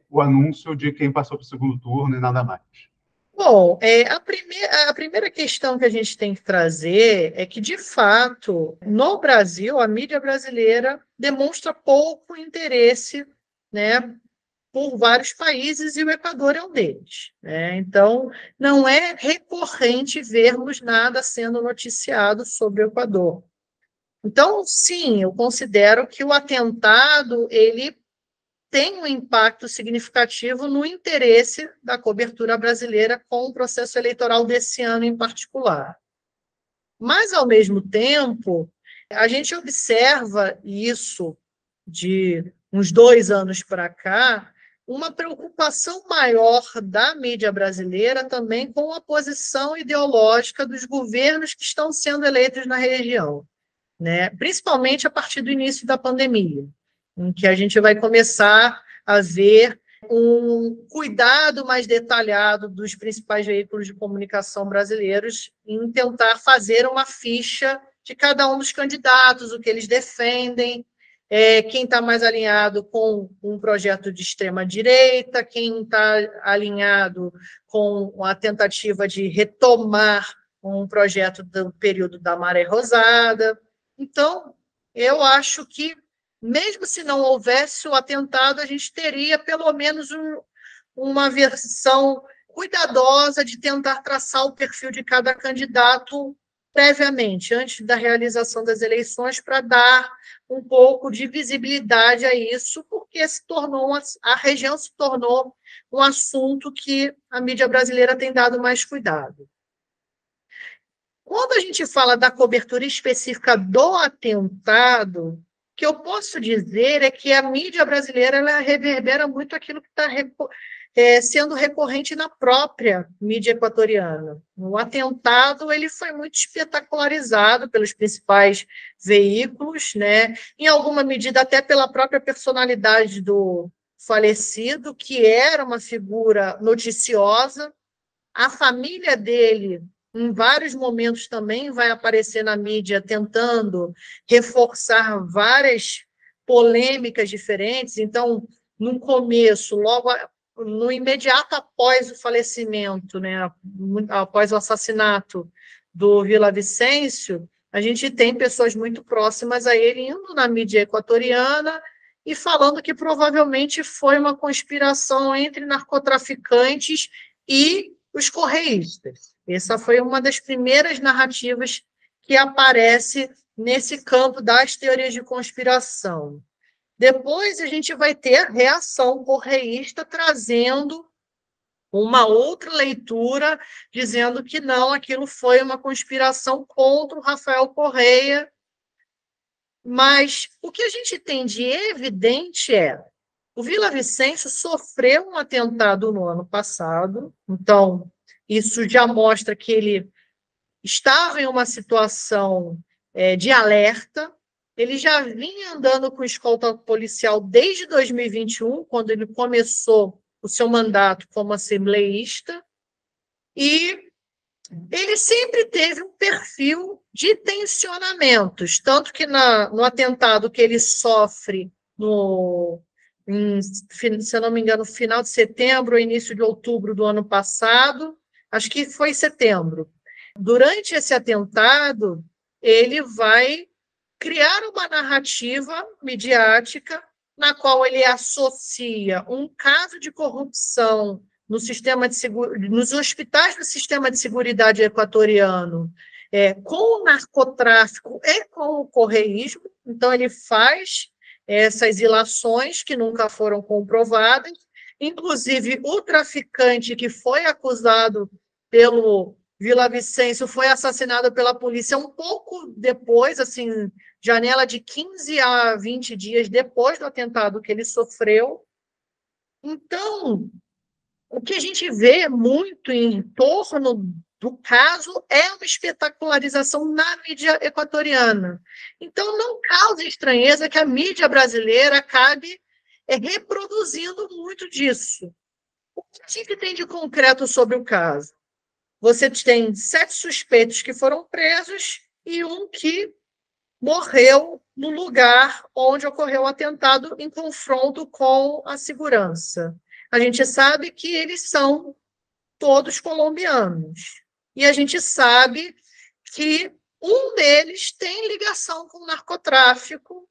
o anúncio de quem passou para o segundo turno e nada mais. Bom, a primeira questão que a gente tem que trazer é que, de fato, no Brasil, a mídia brasileira demonstra pouco interesse, né, por vários países e o Equador é um deles, né? Então, não é recorrente vermos nada sendo noticiado sobre o Equador. Então, sim, eu considero que o atentado ele tem um impacto significativo no interesse da cobertura brasileira com o processo eleitoral desse ano em particular. Mas, ao mesmo tempo, a gente observa isso de uns 2 anos para cá, uma preocupação maior da mídia brasileira também com a posição ideológica dos governos que estão sendo eleitos na região, né? Principalmente a partir do início da pandemia, em que a gente vai começar a ver um cuidado mais detalhado dos principais veículos de comunicação brasileiros em tentar fazer uma ficha de cada um dos candidatos, o que eles defendem, quem está mais alinhado com um projeto de extrema-direita, quem está alinhado com a tentativa de retomar um projeto do período da Maré Rosada. Então, eu acho que, mesmo se não houvesse o atentado, a gente teria pelo menos uma versão cuidadosa de tentar traçar o perfil de cada candidato previamente, antes da realização das eleições, para dar um pouco de visibilidade a isso, porque a região se tornou um assunto que a mídia brasileira tem dado mais cuidado. Quando a gente fala da cobertura específica do atentado, o que eu posso dizer é que a mídia brasileira ela reverbera muito aquilo que está sendo recorrente na própria mídia equatoriana. O atentado ele foi muito espetacularizado pelos principais veículos, né? Em alguma medida até pela própria personalidade do falecido, que era uma figura noticiosa. A família dele, em vários momentos, também vai aparecer na mídia tentando reforçar várias polêmicas diferentes. Então, no começo, logo no imediato após o falecimento, né, após o assassinato do Villavicencio, a gente tem pessoas muito próximas a ele indo na mídia equatoriana e falando que provavelmente foi uma conspiração entre narcotraficantes e os correístas. Essa foi uma das primeiras narrativas que aparece nesse campo das teorias de conspiração. Depois a gente vai ter a reação correísta trazendo uma outra leitura, dizendo que não, aquilo foi uma conspiração contra o Rafael Correia. Mas o que a gente tem de evidente é o Villavicencio sofreu um atentado no ano passado, então isso já mostra que ele estava em uma situação de alerta. Ele já vinha andando com escolta policial desde 2021, quando ele começou o seu mandato como assembleísta, e ele sempre teve um perfil de tensionamentos, tanto que no atentado que ele sofre se eu não me engano, final de setembro ou início de outubro do ano passado, acho que foi setembro. Durante esse atentado, ele vai criar uma narrativa midiática na qual ele associa um caso de corrupção no sistema de nos hospitais do sistema de seguridade equatoriano, com o narcotráfico e com o correísmo. Então, ele faz essas ilações que nunca foram comprovadas. Inclusive, o traficante que foi acusado pelo Villavicencio foi assassinado pela polícia um pouco depois, assim, janela de 15 a 20 dias depois do atentado que ele sofreu. Então, o que a gente vê muito em torno do caso é uma espetacularização na mídia equatoriana. Então, não causa estranheza que a mídia brasileira acabe reproduzindo muito disso. O que a gente tem de concreto sobre o caso? Você tem 7 suspeitos que foram presos e um que morreu no lugar onde ocorreu o atentado em confronto com a segurança. A gente sabe que eles são todos colombianos. E a gente sabe que um deles tem ligação com o narcotráfico,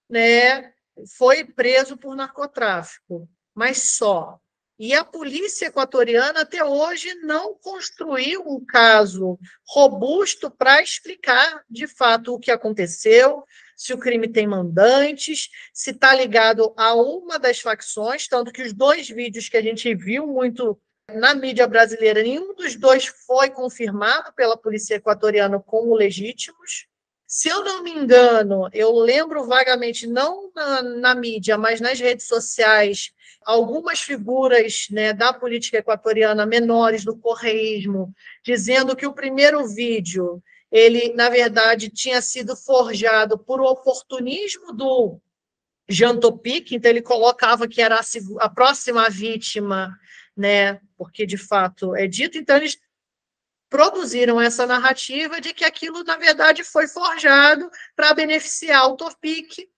né? Foi preso por narcotráfico, mas só. E a polícia equatoriana até hoje não construiu um caso robusto para explicar de fato o que aconteceu, se o crime tem mandantes, se está ligado a uma das facções, tanto que os 2 vídeos que a gente viu muito na mídia brasileira, nenhum dos 2 foi confirmado pela polícia equatoriana como legítimos. Se eu não me engano, eu lembro vagamente, não na mídia, mas nas redes sociais, algumas figuras, né, da política equatoriana menores do correísmo, dizendo que o primeiro vídeo, ele, na verdade, tinha sido forjado por oportunismo do Jean Topic, então ele colocava que era a próxima vítima, né, porque de fato é dito, então eles produziram essa narrativa de que aquilo, na verdade, foi forjado para beneficiar o Topic,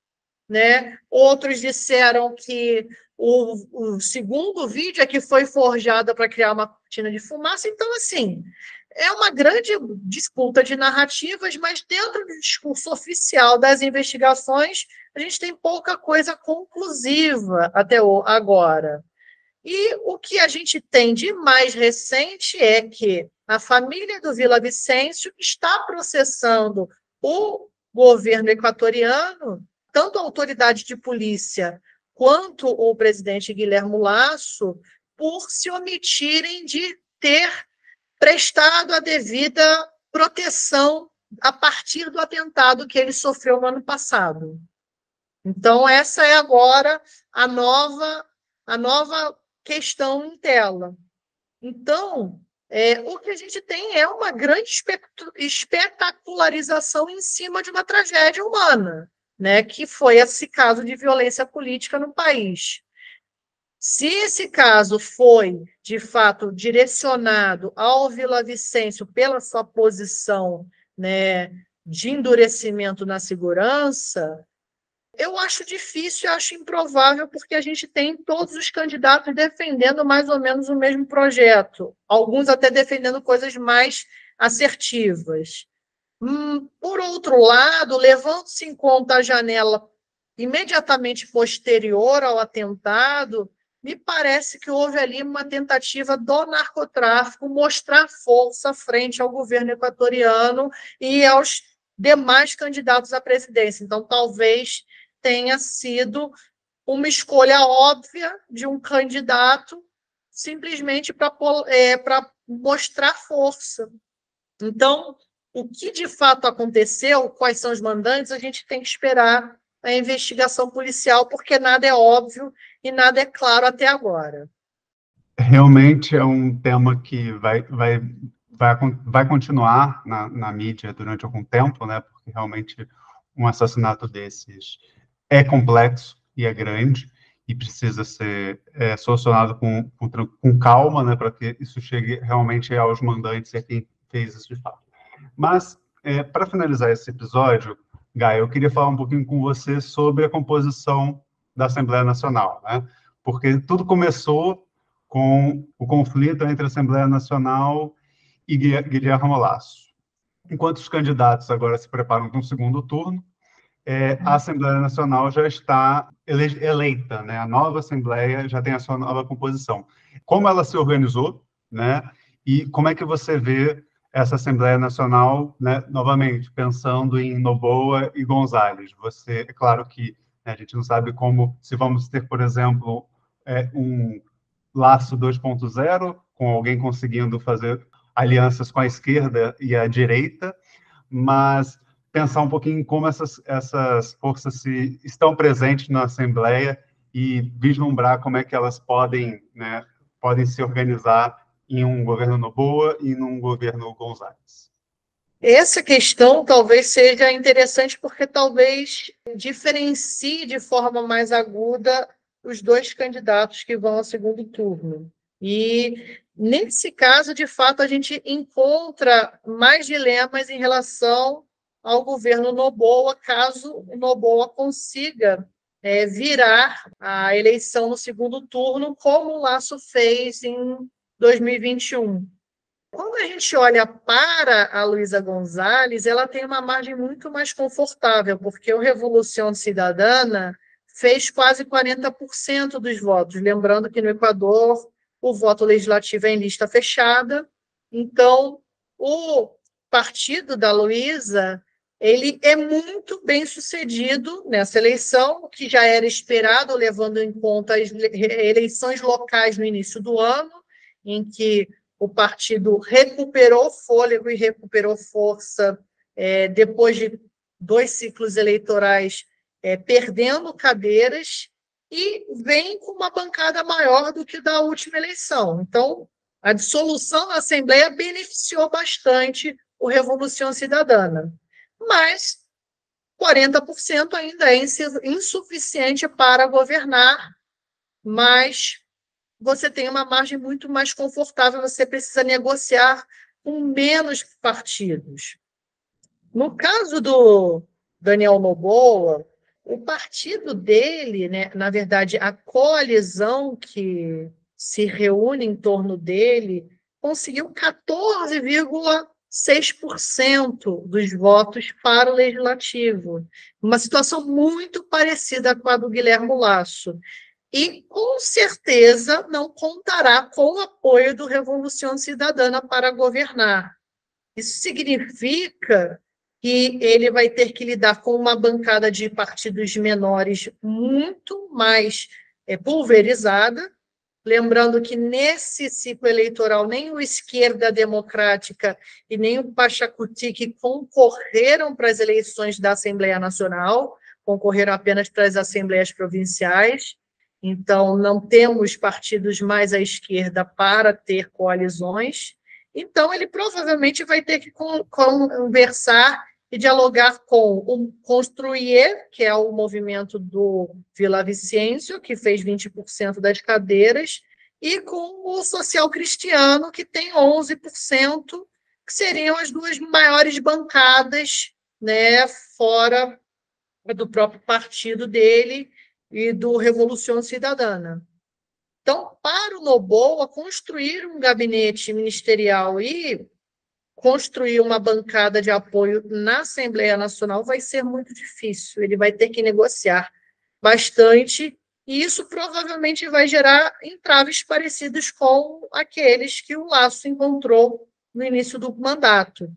né? Outros disseram que o segundo vídeo é que foi forjado para criar uma cortina de fumaça. Então, assim, é uma grande disputa de narrativas, mas dentro do discurso oficial das investigações, a gente tem pouca coisa conclusiva até agora. E o que a gente tem de mais recente é que a família do Villavicencio está processando o governo equatoriano, tanto a autoridade de polícia quanto o presidente Guilherme Lasso, por se omitirem de ter prestado a devida proteção a partir do atentado que ele sofreu no ano passado. Então, essa é agora a nova questão em tela. Então, o que a gente tem é uma grande espetacularização em cima de uma tragédia humana, né, que foi esse caso de violência política no país. Se esse caso foi, de fato, direcionado ao Villavicencio pela sua posição, né, de endurecimento na segurança, eu acho difícil, eu acho improvável, porque a gente tem todos os candidatos defendendo mais ou menos o mesmo projeto, alguns até defendendo coisas mais assertivas. Por outro lado, levando-se em conta a janela imediatamente posterior ao atentado, me parece que houve ali uma tentativa do narcotráfico mostrar força frente ao governo equatoriano e aos demais candidatos à presidência. Então, talvez tenha sido uma escolha óbvia de um candidato simplesmente para mostrar força. Então, o que de fato aconteceu, quais são os mandantes, a gente tem que esperar a investigação policial, porque nada é óbvio e nada é claro até agora. Realmente é um tema que vai continuar na mídia durante algum tempo, né? Porque realmente um assassinato desses é complexo e é grande e precisa ser solucionado com calma, né? Para que isso chegue realmente aos mandantes e a quem fez isso de fato. Mas, para finalizar esse episódio, Gaia, eu queria falar um pouquinho com você sobre a composição da Assembleia Nacional, né? Porque tudo começou com o conflito entre a Assembleia Nacional e Guilherme Lasso. Enquanto os candidatos agora se preparam para um segundo turno, a Assembleia Nacional já está eleita, né? A nova Assembleia já tem a sua nova composição. Como ela se organizou, né? E como é que você vê essa Assembleia Nacional, né, novamente, pensando em Noboa e Gonzalez? É claro que, né, a gente não sabe se vamos ter, por exemplo, um Laço 2.0, com alguém conseguindo fazer alianças com a esquerda e a direita, mas pensar um pouquinho em como essas forças estão presentes na Assembleia e vislumbrar como é que elas podem se organizar em um governo Noboa e num governo Gonzalez. Essa questão talvez seja interessante porque talvez diferencie de forma mais aguda os dois candidatos que vão ao segundo turno. E, nesse caso, de fato, a gente encontra mais dilemas em relação ao governo Noboa, caso o Noboa consiga virar a eleição no segundo turno, como o Lasso fez em 2021. Quando a gente olha para a Luísa Gonzalez, ela tem uma margem muito mais confortável, porque o Revolução Cidadana fez quase 40% dos votos. Lembrando que no Equador o voto legislativo é em lista fechada, então o partido da Luísa ele é muito bem sucedido nessa eleição, o que já era esperado, levando em conta as eleições locais no início do ano, em que o partido recuperou fôlego e recuperou força depois de 2 ciclos eleitorais perdendo cadeiras e vem com uma bancada maior do que da última eleição. Então, a dissolução da Assembleia beneficiou bastante o Revolução Cidadana. Mas 40% ainda é insuficiente para governar, mas você tem uma margem muito mais confortável, você precisa negociar com menos partidos. No caso do Daniel Noboa, o partido dele, né, na verdade, a coalizão que se reúne em torno dele, conseguiu 14,6% dos votos para o Legislativo. Uma situação muito parecida com a do Guilherme Lasso. E, com certeza, não contará com o apoio do Revolução Cidadana para governar. Isso significa que ele vai ter que lidar com uma bancada de partidos menores muito mais pulverizada. Lembrando que, nesse ciclo eleitoral, nem o Esquerda Democrática e nem o Pachacutic concorreram para as eleições da Assembleia Nacional, concorreram apenas para as assembleias provinciais. Então, não temos partidos mais à esquerda para ter coalizões. Então, ele provavelmente vai ter que conversar e dialogar com o Construir, que é o movimento do Villavicencio, que fez 20% das cadeiras, e com o Social Cristiano, que tem 11%, que seriam as duas maiores bancadas, né, fora do próprio partido dele e do Revolução Cidadana. Então, para o Noboa, construir um gabinete ministerial e construir uma bancada de apoio na Assembleia Nacional vai ser muito difícil. Ele vai ter que negociar bastante, e isso provavelmente vai gerar entraves parecidos com aqueles que o Lasso encontrou no início do mandato.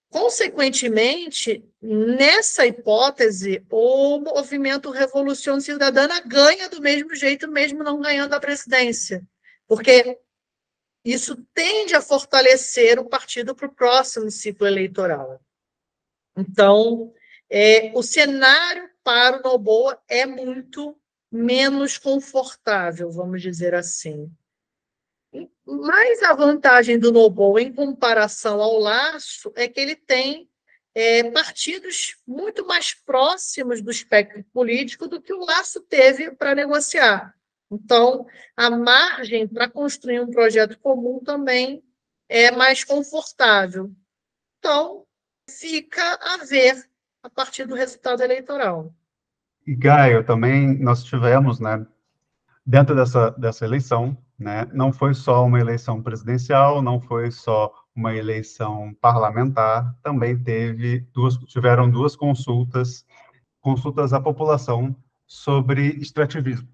Consequentemente, nessa hipótese, o movimento Revolução Cidadana ganha do mesmo jeito, mesmo não ganhando a presidência, porque isso tende a fortalecer o partido para o próximo ciclo eleitoral. Então, o cenário para o Noboa é muito menos confortável, vamos dizer assim. Mas a vantagem do Noboa, em comparação ao Lasso, é que ele tem partidos muito mais próximos do espectro político do que o Lasso teve para negociar. Então, a margem para construir um projeto comum também é mais confortável. Então, fica a ver a partir do resultado eleitoral. E, Gaio, também nós tivemos, né, dentro dessa eleição, né, não foi só uma eleição presidencial, não foi só uma eleição parlamentar, também tiveram duas consultas à população sobre extrativismo.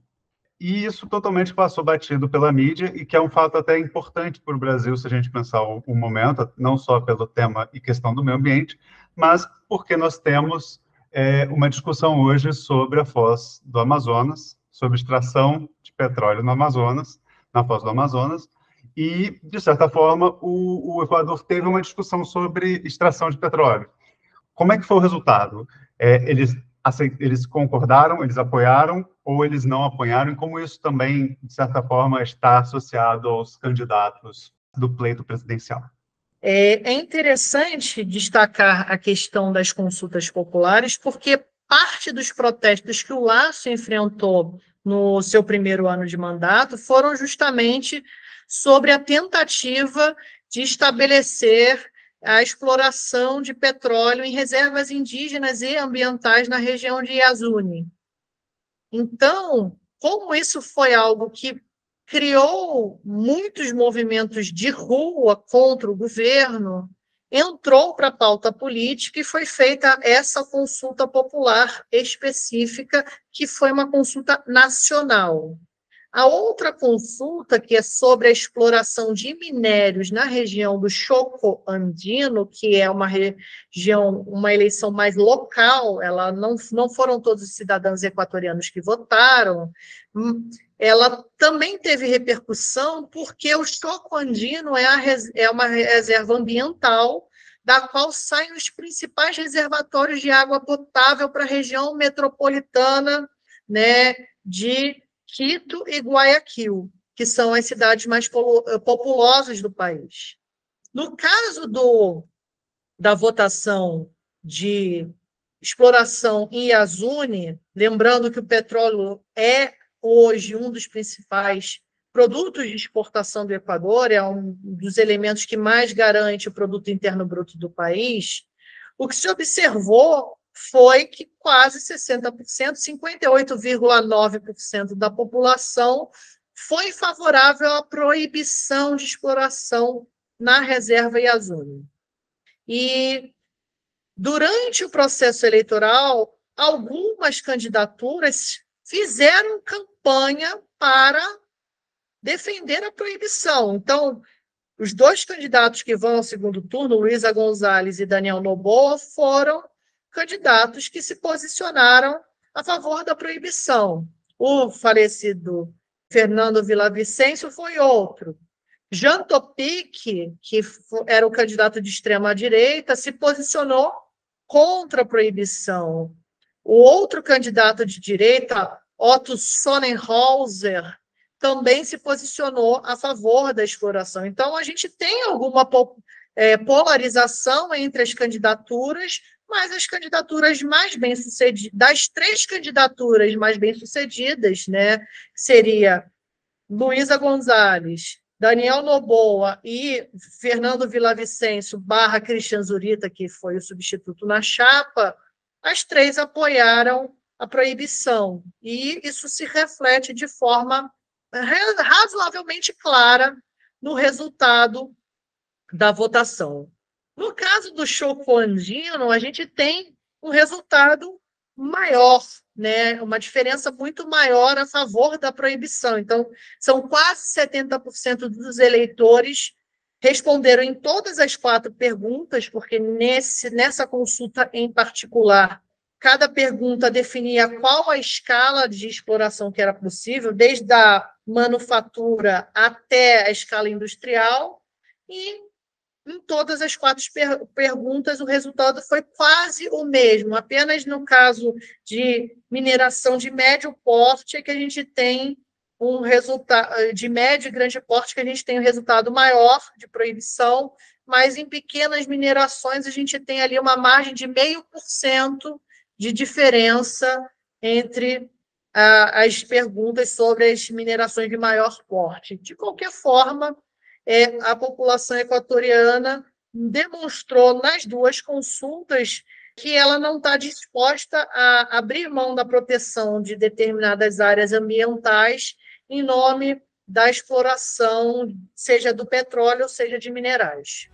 E isso totalmente passou batido pela mídia, e que é um fato até importante para o Brasil, se a gente pensar o momento, não só pelo tema e questão do meio ambiente, mas porque nós temos uma discussão hoje sobre a foz do Amazonas, sobre extração de petróleo no Amazonas, na foz do Amazonas, e, de certa forma, o Equador teve uma discussão sobre extração de petróleo. Como é que foi o resultado? Eles concordaram, eles apoiaram, ou eles não apoiaram? E como isso também, de certa forma, está associado aos candidatos do pleito presidencial? É interessante destacar a questão das consultas populares, porque parte dos protestos que o Lasso enfrentou no seu primeiro ano de mandato foram justamente sobre a tentativa de estabelecer a exploração de petróleo em reservas indígenas e ambientais na região de Iazuni. Então, como isso foi algo que criou muitos movimentos de rua contra o governo, entrou para a pauta política e foi feita essa consulta popular específica, que foi uma consulta nacional. A outra consulta, que é sobre a exploração de minérios na região do Choco Andino, que é uma região, uma eleição mais local, ela não foram todos os cidadãos equatorianos que votaram, ela também teve repercussão porque o Choco Andino é uma reserva ambiental da qual saem os principais reservatórios de água potável para a região metropolitana, né, de Quito e Guayaquil, que são as cidades mais populosas do país. No caso da votação de exploração em Iazuni, lembrando que o petróleo é hoje um dos principais produtos de exportação do Equador, é um dos elementos que mais garante o produto interno bruto do país, o que se observou foi que quase 60%, 58,9% da população foi favorável à proibição de exploração na reserva Iazuni. E, durante o processo eleitoral, algumas candidaturas fizeram campanha para defender a proibição. Então, os dois candidatos que vão ao segundo turno, Luísa Gonzalez e Daniel Noboa, foram candidatos que se posicionaram a favor da proibição. O falecido Fernando Villavicencio foi outro. Jean Topic, que era o candidato de extrema-direita, se posicionou contra a proibição. O outro candidato de direita, Otto Sonnenhauser, também se posicionou a favor da exploração. Então, a gente tem polarização entre as candidaturas, mas as candidaturas mais bem-sucedidas, das 3 candidaturas mais bem-sucedidas, né, seria Luísa Gonzalez, Daniel Noboa e Fernando Villavicencio / Christian Zurita, que foi o substituto na chapa, as 3 apoiaram a proibição. E isso se reflete de forma razoavelmente clara no resultado da votação. No caso do choco andino, a gente tem um resultado maior, né? Uma diferença muito maior a favor da proibição. Então, são quase 70% dos eleitores responderam em todas as 4 perguntas, porque nessa consulta em particular, cada pergunta definia qual a escala de exploração que era possível, desde a manufatura até a escala industrial, e em todas as 4 perguntas o resultado foi quase o mesmo. Apenas no caso de mineração de médio porte é que a gente tem um resultado de médio e grande porte, que a gente tem um resultado maior de proibição, mas em pequenas minerações a gente tem ali uma margem de 0,5% de diferença entre as perguntas sobre as minerações de maior porte. De qualquer forma, a população equatoriana demonstrou nas 2 consultas que ela não está disposta a abrir mão da proteção de determinadas áreas ambientais em nome da exploração, seja do petróleo, seja de minerais.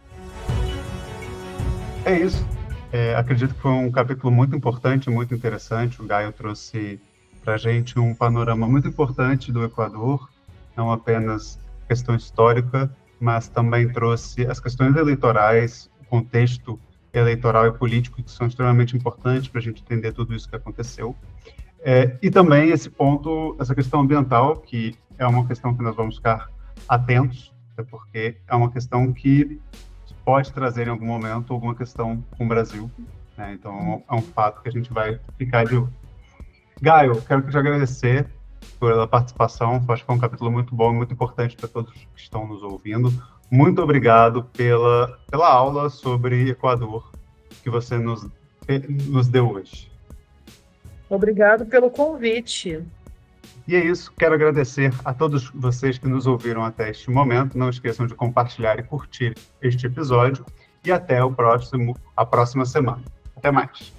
É isso. Acredito que foi um capítulo muito importante, muito interessante. O Gaio trouxe para a gente um panorama muito importante do Equador, não apenas questão histórica, mas também trouxe as questões eleitorais, o contexto eleitoral e político, que são extremamente importantes para a gente entender tudo isso que aconteceu. E também esse ponto, essa questão ambiental, que é uma questão que nós vamos ficar atentos, porque é uma questão que pode trazer em algum momento alguma questão com o Brasil, né? Então é um fato que a gente vai ficar de olho. Gaio, quero te agradecer pela participação, acho que foi um capítulo muito bom e muito importante para todos que estão nos ouvindo. Muito obrigado pela aula sobre Equador que você nos deu hoje. Obrigado pelo convite. E é isso, quero agradecer a todos vocês que nos ouviram até este momento. Não esqueçam de compartilhar e curtir este episódio. E até a próxima semana. Até mais.